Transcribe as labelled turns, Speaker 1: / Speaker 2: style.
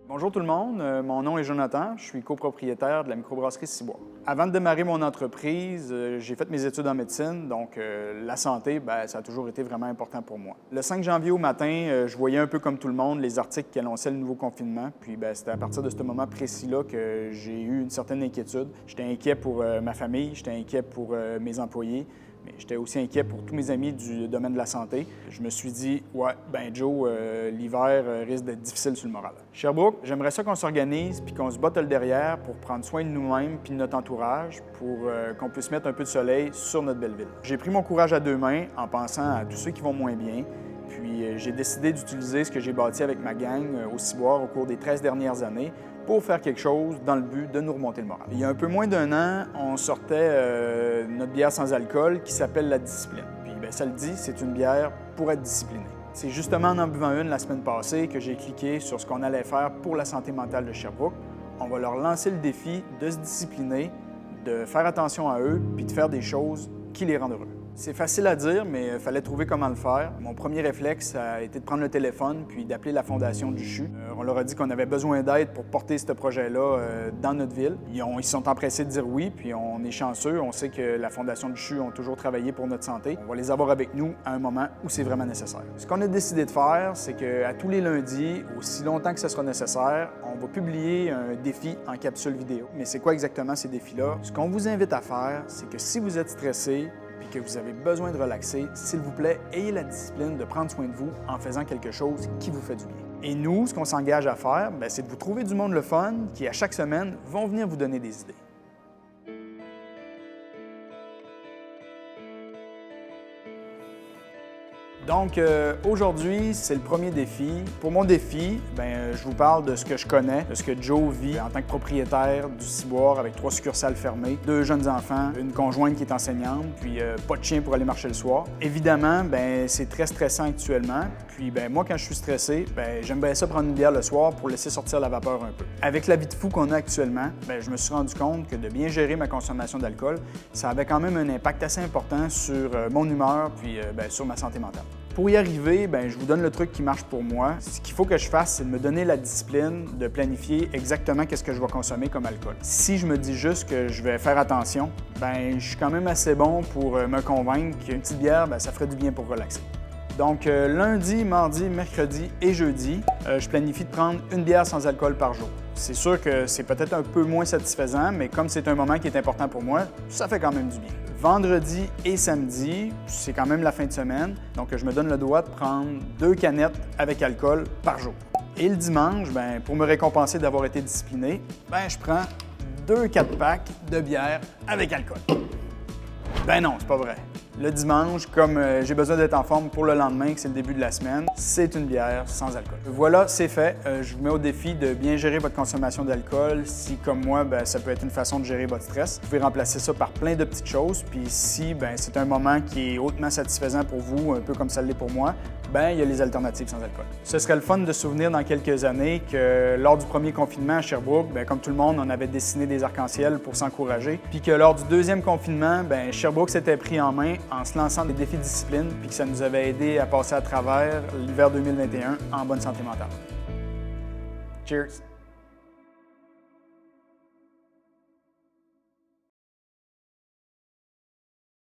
Speaker 1: Bonjour tout le monde, mon nom est Jonathan, je suis copropriétaire de la microbrasserie Ciboire. Avant de démarrer mon entreprise, j'ai fait mes études en médecine, donc la santé, ça a toujours été vraiment important pour moi. Le 5 janvier au matin, je voyais un peu comme tout le monde les articles qui annonçaient le nouveau confinement, puis c'était à partir de ce moment précis-là que j'ai eu une certaine inquiétude. J'étais inquiet pour ma famille, j'étais inquiet pour mes employés, mais j'étais aussi inquiet pour tous mes amis du domaine de la santé. Je me suis dit, ouais, Joe, l'hiver risque d'être difficile sur le moral. Sherbrooke, j'aimerais ça qu'on s'organise puis qu'on se botte le derrière pour prendre soin de nous-mêmes puis de notre entourage pour qu'on puisse mettre un peu de soleil sur notre belle ville. J'ai pris mon courage à deux mains en pensant à tous ceux qui vont moins bien. Puis j'ai décidé d'utiliser ce que j'ai bâti avec ma gang au Ciboire au cours des 13 dernières années pour faire quelque chose dans le but de nous remonter le moral. Il y a un peu moins d'un an, on sortait notre bière sans alcool qui s'appelle La Discipline. Puis ça le dit, c'est une bière pour être discipliné. C'est justement en buvant une la semaine passée que j'ai cliqué sur ce qu'on allait faire pour la santé mentale de Sherbrooke. On va leur lancer le défi de se discipliner, de faire attention à eux, puis de faire des choses qui les rendent heureux. C'est facile à dire, mais il fallait trouver comment le faire. Mon premier réflexe a été de prendre le téléphone puis d'appeler la Fondation du CHU. On leur a dit qu'on avait besoin d'aide pour porter ce projet-là dans notre ville. Ils se sont empressés de dire oui, puis on est chanceux. On sait que la Fondation du CHU ont toujours travaillé pour notre santé. On va les avoir avec nous à un moment où c'est vraiment nécessaire. Ce qu'on a décidé de faire, c'est qu'à tous les lundis, aussi longtemps que ce sera nécessaire, on va publier un défi en capsule vidéo. Mais c'est quoi exactement ces défis-là? Ce qu'on vous invite à faire, c'est que si vous êtes stressé, que vous avez besoin de relaxer, s'il vous plaît, ayez la discipline de prendre soin de vous en faisant quelque chose qui vous fait du bien. Et nous, ce qu'on s'engage à faire, c'est de vous trouver du monde le fun qui, à chaque semaine, vont venir vous donner des idées. Donc, aujourd'hui, c'est le premier défi. Pour mon défi, je vous parle de ce que je connais, de ce que Joe vit en tant que propriétaire du Ciboire avec 3 succursales fermées, 2 jeunes enfants, une conjointe qui est enseignante, puis pas de chien pour aller marcher le soir. Évidemment, c'est très stressant actuellement. Puis, moi, quand je suis stressé, j'aime bien ça prendre une bière le soir pour laisser sortir la vapeur un peu. Avec la vie de fou qu'on a actuellement, je me suis rendu compte que de bien gérer ma consommation d'alcool, ça avait quand même un impact assez important sur mon humeur puis sur ma santé mentale. Pour y arriver, je vous donne le truc qui marche pour moi. Ce qu'il faut que je fasse, c'est de me donner la discipline de planifier exactement qu'est-ce que je vais consommer comme alcool. Si je me dis juste que je vais faire attention, je suis quand même assez bon pour me convaincre qu'une petite bière, ça ferait du bien pour relaxer. Donc, lundi, mardi, mercredi et jeudi, je planifie de prendre une bière sans alcool par jour. C'est sûr que c'est peut-être un peu moins satisfaisant, mais comme c'est un moment qui est important pour moi, ça fait quand même du bien. Vendredi et samedi, c'est quand même la fin de semaine, donc je me donne le droit de prendre 2 canettes avec alcool par jour. Et le dimanche, pour me récompenser d'avoir été discipliné, je prends 2 4-packs de bière avec alcool. Non, c'est pas vrai. Le dimanche, comme j'ai besoin d'être en forme pour le lendemain, que c'est le début de la semaine, c'est une bière sans alcool. Voilà, c'est fait. Je vous mets au défi de bien gérer votre consommation d'alcool. Si, comme moi, ça peut être une façon de gérer votre stress. Vous pouvez remplacer ça par plein de petites choses. Puis si c'est un moment qui est hautement satisfaisant pour vous, un peu comme ça l'est pour moi, il y a les alternatives sans alcool. Ce serait le fun de se souvenir dans quelques années que lors du premier confinement à Sherbrooke, comme tout le monde, on avait dessiné des arcs-en-ciel pour s'encourager. Puis que lors du deuxième confinement, Sherbrooke s'était pris en main en se lançant des défis de discipline, puis que ça nous avait aidé à passer à travers l'hiver 2021 en bonne santé mentale. Cheers!